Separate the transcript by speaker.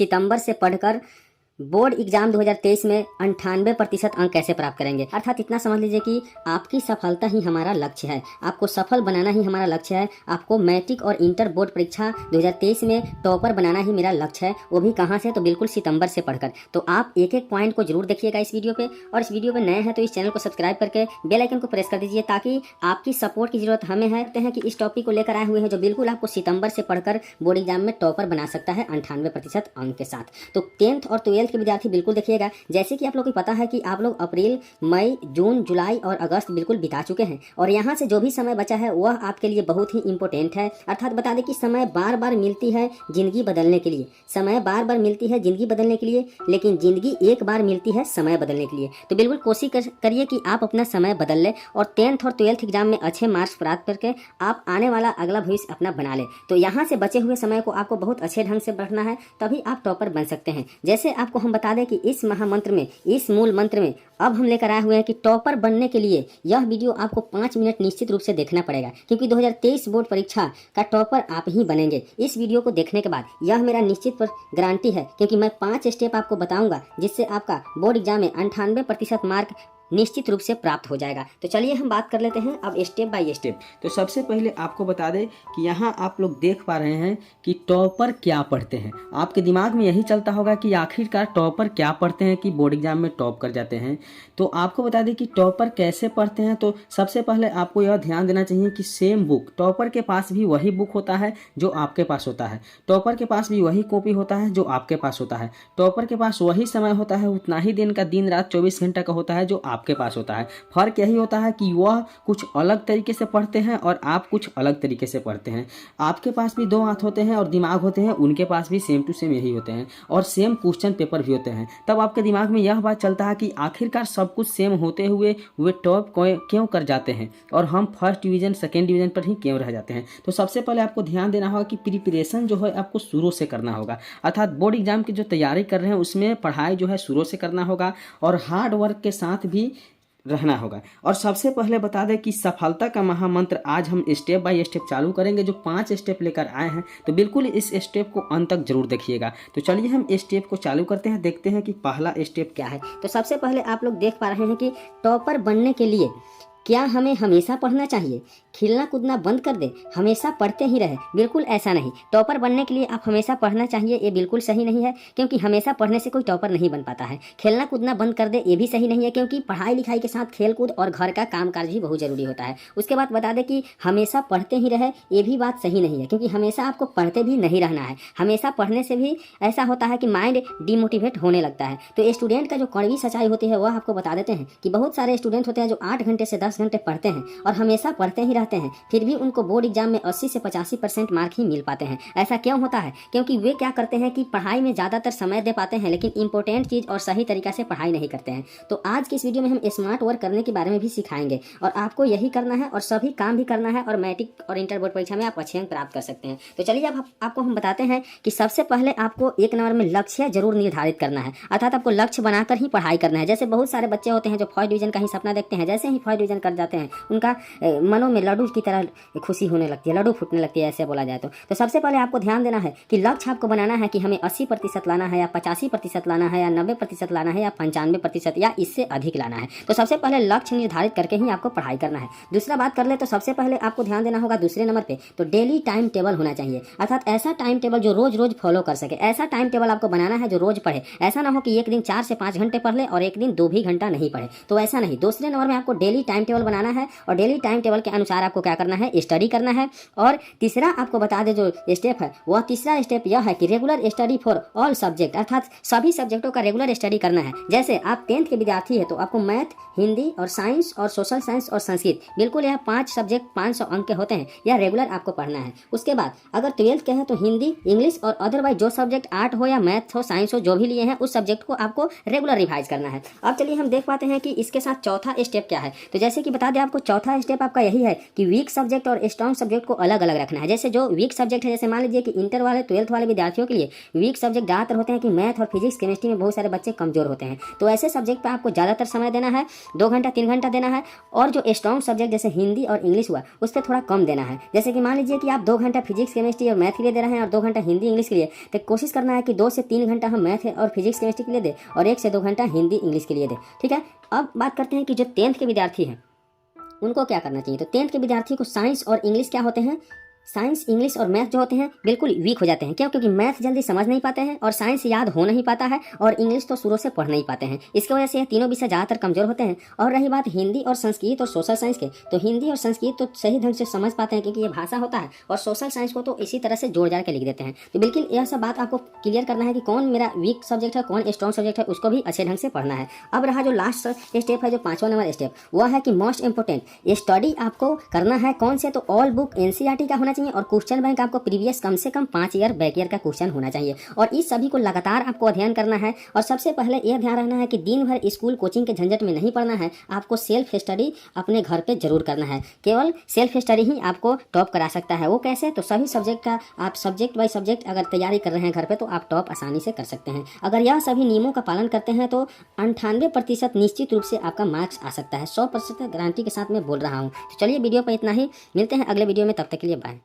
Speaker 1: सितंबर से पढ़कर board exam 2023 में 98% अंक कैसे प्राप्त करेंगे। अर्थात इतना समझ लीजिए कि आपकी सफलता ही हमारा लक्ष्य है, आपको सफल बनाना ही हमारा लक्ष्य है। आपको मैट्रिक और इंटर बोर्ड परीक्षा 2023 में टॉपर बनाना ही मेरा लक्ष्य है, वो भी कहाँ से, तो बिल्कुल सितंबर से पढ़कर। तो आप एक एक पॉइंट को जरूर देखिएगा इस वीडियो पे, और इस वीडियो पे नए हैं तो इस चैनल को सब्सक्राइब करके बेल आइकन को प्रेस कर दीजिए, ताकि आपकी सपोर्ट की जरूरत हमें है कि इस टॉपिक को लेकर आए हुए हैं जो बिल्कुल आपको सितंबर से पढ़कर बोर्ड एग्जाम में टॉपर बना सकता है 98% अंक के साथ। तो 10th और 12th के विद्यार्थी बिल्कुल देखिएगा। जैसे कि आप लोग को पता है कि आप लोग अप्रैल, मई, जून, जुलाई और अगस्त बिल्कुल बिता चुके हैं, और यहाँ से जो भी समय बचा है वह आपके लिए बहुत ही इंपॉर्टेंट है। अर्थात बता दें कि समय बार बार मिलती है जिंदगी बदलने के लिए, समय बार बार मिलती है जिंदगी बदलने के लिए, लेकिन जिंदगी एक बार मिलती है समय बदलने के लिए। तो बिल्कुल कोशिश करिए कि आप अपना समय बदल लें और 10th और 12th एग्जाम में अच्छे मार्क्स प्राप्त करके आप आने वाला अगला भविष्य अपना बना लें। तो यहाँ से बचे हुए समय को आपको बहुत अच्छे ढंग से बढ़ना है, तभी आप टॉपर बन सकते हैं। जैसे आपको हम बता दें कि इस महामंत्र में, इस मूल मंत्र में अब हम लेकर आए हुए हैं कि टॉपर बनने के लिए यह वीडियो आपको 5 मिनट निश्चित रूप से देखना पड़ेगा, क्योंकि 2023 बोर्ड परीक्षा का टॉपर आप ही बनेंगे। इस वीडियो को देखने के बाद यह मेरा निश्चित पर गारंटी है, क्योंकि मैं 5 स्टेप आपको बताऊंगा जिससे आपका बोर्ड एग्जाम में 98% मार्क निश्चित रूप से प्राप्त हो जाएगा। तो चलिए हम बात कर लेते हैं अब स्टेप बाय स्टेप।
Speaker 2: तो सबसे पहले आपको बता दें कि यहाँ आप लोग देख पा रहे हैं कि टॉपर क्या पढ़ते हैं। आपके दिमाग में यही चलता होगा कि आखिरकार टॉपर क्या पढ़ते हैं कि बोर्ड एग्जाम में टॉप कर जाते हैं। तो आपको बता दें कि टॉपर कैसे पढ़ते हैं। तो सबसे पहले आपको यह ध्यान देना चाहिए कि सेम बुक, टॉपर के पास भी वही बुक होता है जो आपके पास होता है, टॉपर के पास भी वही कॉपी होता है जो आपके पास होता है, टॉपर के पास वही समय होता है, उतना ही दिन का, दिन रात 24 घंटा का होता है जो आपके पास होता है। फर्क यही होता है कि वह कुछ अलग तरीके से पढ़ते हैं और आप कुछ अलग तरीके से पढ़ते हैं। आपके पास भी 2 हाथ होते हैं और दिमाग होते हैं, उनके पास भी सेम टू सेम यही होते हैं, और सेम क्वेश्चन पेपर भी होते हैं। तब आपके दिमाग में यह बात चलता है कि आखिरकार सब कुछ सेम होते हुए वे टॉप क्यों कर जाते हैं और हम फर्स्ट डिवीजन, सेकेंड डिवीजन पर ही क्यों रह जाते हैं। तो सबसे पहले आपको ध्यान देना होगा कि प्रिपरेशन जो है आपको शुरू से करना होगा। अर्थात बोर्ड एग्जाम की जो तैयारी कर रहे हैं उसमें पढ़ाई जो है शुरू से करना होगा और हार्ड वर्क के साथ भी रहना होगा। और सबसे पहले बता दें कि सफलता का महामंत्र आज हम स्टेप बाय स्टेप चालू करेंगे, जो 5 स्टेप लेकर आए हैं। तो बिल्कुल इस स्टेप को अंत तक जरूर देखिएगा। तो चलिए हम स्टेप को चालू करते हैं, देखते हैं कि पहला स्टेप क्या है।
Speaker 1: तो सबसे पहले आप लोग देख पा रहे हैं कि टॉपर बनने के लिए क्या हमें हमेशा पढ़ना चाहिए, खेलना कूदना बंद कर दे, हमेशा पढ़ते ही रहे? बिल्कुल ऐसा नहीं। टॉपर बनने के लिए आप हमेशा पढ़ना चाहिए, ये बिल्कुल सही नहीं है, क्योंकि हमेशा पढ़ने से कोई टॉपर नहीं बन पाता है। खेलना कूदना बंद कर दे, ये भी सही नहीं है, क्योंकि पढ़ाई लिखाई के साथ खेल कूद और घर का कामकाज भी बहुत जरूरी होता है। उसके बाद बता दें कि हमेशा पढ़ते ही रहे, ये भी बात सही नहीं है, क्योंकि हमेशा आपको पढ़ते भी नहीं रहना है। हमेशा पढ़ने से भी ऐसा होता है कि माइंड डिमोटिवेट होने लगता है। तो स्टूडेंट का जो कड़वी सच्चाई होती है वह आपको बता देते हैं कि बहुत सारे स्टूडेंट होते हैं जो 8 घंटे से 10 घंटे पढ़ते हैं और हमेशा पढ़ते ही रहते हैं, फिर भी उनको बोर्ड एग्जाम में 80 से 85% मार्क ही मिल पाते हैं। ऐसा क्यों होता है? क्योंकि वे क्या करते हैं कि पढ़ाई में ज़्यादातर समय दे पाते हैं, लेकिन इंपॉर्टेंट चीज़ और सही तरीका से पढ़ाई नहीं करते हैं। तो आज की इस वीडियो में हम स्मार्ट वर्क करने के बारे में भी सिखाएंगे, और आपको यही करना है और सभी काम भी करना है, और मैट्रिक और इंटर बोर्ड परीक्षा में आप अच्छे अंक प्राप्त कर सकते हैं। तो चलिए अब आपको हम बताते हैं कि सबसे पहले आपको 1 नंबर में लक्ष्य जरूर निर्धारित करना है। अर्थात आपको लक्ष्य बनाकर ही पढ़ाई करना है। जैसे बहुत सारे बच्चे होते हैं जो फर्स्ट डिवीजन का ही सपना देखते हैं, जैसे ही फर्स्ट डिवीजन कर जाते हैं उनका मनों में लड्डू की तरह खुशी होने लगती है, लड्डू फूटने लगती है, ऐसे बोला जाए तो सबसे पहले आपको ध्यान देना है कि लक्ष्य आपको बनाना है कि हमें 80% लाना है, या 85% लाना है, या 90% लाना है, या 95%, या इससे अधिक लाना है। तो सबसे पहले लक्ष्य निर्धारित करके ही आपको पढ़ाई करना है। दूसरा बात कर ले तो सबसे पहले आपको ध्यान देना होगा दूसरे नंबर पे, तो डेली टाइम टेबल होना चाहिए। अर्थात ऐसा टाइम टेबल जो रोज रोज फॉलो कर सके, ऐसा टाइम टेबल आपको बनाना है जो रोज पढ़े। ऐसा ना हो कि एक दिन 4 से 5 घंटे पढ़ ले और एक दिन 2 भी घंटा नहीं पढ़े, तो ऐसा नहीं। दूसरे नंबर में आपको डेली टाइम टेबल बनाना है, और डेली टाइम टेबल के अनुसार आपको क्या करना है, स्टडी करना है। और तीसरा आपको बता दे जो स्टेप है, वह तीसरा स्टेप यह है कि regular study for all subject, अर्थात सभी सब्जेक्टों का रेगुलर स्टडी करना है। जैसे आप 10th के विद्यार्थी है तो आपको मैथ, हिंदी और साइंस और सोशल साइंस और संस्कृत, बिल्कुल यह 5 सब्जेक्ट 500 अंक के होते हैं, यह रेगुलर आपको पढ़ना है। उसके बाद अगर 12th के हैं तो हिंदी, इंग्लिश और अदरवाइज जो सब्जेक्ट आर्ट हो या मैथ हो, साइंस हो, जो भी लिए हैं उस सब्जेक्ट को आपको रेगुलर रिवाइज करना है। अब चलिए हम देख पाते हैं कि इसके साथ चौथा स्टेप क्या है। तो जैसे जैसे कि बता दें आपको, चौथा स्टेप आपका यही है कि वीक सब्जेक्ट और स्ट्रॉन्ग सब्जेक्ट को अलग अलग रखना है। जैसे जो वीक सब्जेक्ट है, जैसे मान लीजिए कि इंटर वाले 12th वाले विद्यार्थियों के लिए वीक सब्जेक्ट ज़्यादातर होते हैं कि मैथ और फिजिक्स केमिस्ट्री में बहुत सारे बच्चे कमजोर होते हैं, तो ऐसे सब्जेक्ट पर आपको ज़्यादातर समय देना है, 2 घंटा 3 घंटा देना है। और जो स्ट्रॉन्ग सब्जेक्ट जैसे हिंदी और इंग्लिश हुआ, उस पर थोड़ा कम देना है। जैसे कि मान लीजिए कि आप 2 घंटा फिजिक्स केमिस्ट्री और मैथ के लिए दे रहे हैं और 2 घंटा हिंदी इंग्लिश के लिए, तो कोशिश करना है कि 2 से 3 घंटा हम मैथ और फिजिक्स केमिस्ट्री के लिए दें और 1 से 2 घंटा हिंदी इंग्लिश के लिए दें। ठीक है, अब बात करते हैं कि जो 10th के विद्यार्थी हैं उनको क्या करना चाहिए। तो 10th के विद्यार्थी को साइंस और इंग्लिश क्या होते हैं, साइंस इंग्लिश और मैथ जो होते हैं बिल्कुल वीक हो जाते हैं। क्यों? क्योंकि मैथ जल्दी समझ नहीं पाते हैं और साइंस याद हो नहीं पाता है और इंग्लिश तो शुरू से पढ़ नहीं पाते हैं। इसकी वजह से ये तीनों विषय ज़्यादातर कमजोर होते हैं। और रही बात हिंदी और संस्कृत और सोशल साइंस के, तो हिंदी और संस्कृत तो सही ढंग से समझ पाते हैं क्योंकि ये भाषा होता है, और सोशल साइंस को तो इसी तरह से जोड़ जाड़ के लिख देते हैं। तो बिल्कुल यह सब बात आपको क्लियर करना है कि कौन मेरा वीक सब्जेक्ट है, कौन स्ट्रॉन्ग सब्जेक्ट है, उसको भी अच्छे ढंग से पढ़ना है। अब रहा जो लास्ट स्टेप है, जो 5वां नंबर स्टेप, वह है कि मोस्ट इंपोर्टेंट स्टडी आपको करना है कौन से, तो ऑल बुक एनसीईआरटी का होना चाहिए और क्वेश्चन बैंक आपको प्रीवियस कम से कम 5 ईयर बैक ईयर का क्वेश्चन होना चाहिए। और इस सभी को लगातार आपको अध्ययन करना है। और सबसे पहले यह ध्यान रखना है कि दिन भर स्कूल कोचिंग के झंझट में नहीं पढ़ना है, आपको सेल्फ स्टडी अपने घर पे जरूर करना है। केवल सेल्फ स्टडी ही आपको टॉप करा सकता है। वो कैसे? तो सभी सब्जेक्ट का आप सब्जेक्ट बाय सब्जेक्ट अगर तैयारी कर रहे हैं घर पे, तो आप टॉप आसानी से कर सकते हैं। अगर यह सभी नियमों का पालन करते हैं तो 98% निश्चित रूप से आपका मार्क्स आ सकता है। 100% गारंटी के साथ मैं बोल रहा हूँ। तो चलिए वीडियो पर इतना ही, मिलते हैं अगले वीडियो में, तब तक के लिए बाय।